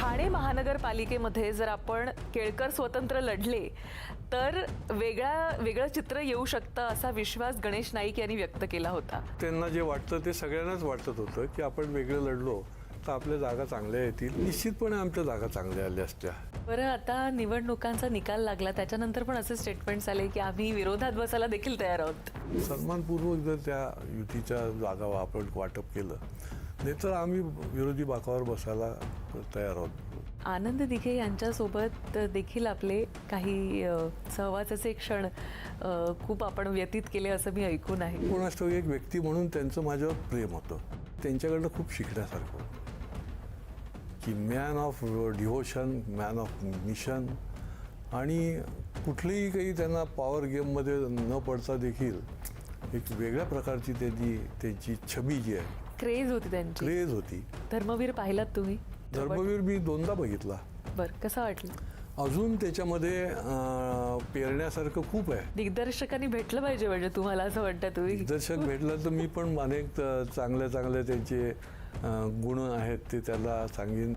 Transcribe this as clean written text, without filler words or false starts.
ठाणे महानगरपालिकेमध्ये जर आपण केळकर स्वतंत्र लढले तर वेगळं चित्र येऊ शकतं असा विश्वास गणेश नाईक यांनी व्यक्त केला होता. त्यांना जे वाटतं ते सगळ्यांनाच वाटत होतं की आपण वेगळं लढलो तर आपल्या जागा चांगल्या येतील. निश्चितपणे आमच्या जागा चांगल्या आल्या असत्या. बरं, आता निवडणुकांचा निकाल लागला त्याच्यानंतर पण असे स्टेटमेंट्स आले की आम्ही विरोधात बसायला देखील तयार आहोत. सन्मानपूर्वक जर त्या युतीच्या जागा आपण वाटप केलं नाही तर आम्ही विरोधी बाकावर बसायला तयार आहोत. आनंद दिघे यांच्यासोबत देखील आपले काही सहवासाचे क्षण खूप आपण व्यतीत केले असं मी ऐकून आहे. कोणाष्टव एक व्यक्ती म्हणून त्यांचं माझ्यावर प्रेम होतं. त्यांच्याकडनं खूप शिकण्यासारखं होतं की man of devotion, man of mission, आणि कुठलीही काही त्यांना पॉवर गेममध्ये न पडता देखील एक वेगळ्या प्रकारची त्यांची छबी जी आहे, क्रेज होती त्यांची. क्रेज होती. धर्मवीर पाहिलात तुम्ही? धर्मवीर मी 2दा बघितला. बरं, कसं वाटलं? अजून त्याच्यामध्ये पेरण्यासारखं खूप आहे. दिग्दर्शकांनी भेटलं पाहिजे म्हणजे तुम्हाला असं वाटतं? तुम्ही दिग्दर्शक भेटलं तर मी पण अनेक चांगल्या त्यांचे गुण आहेत ते त्याला सांगेन.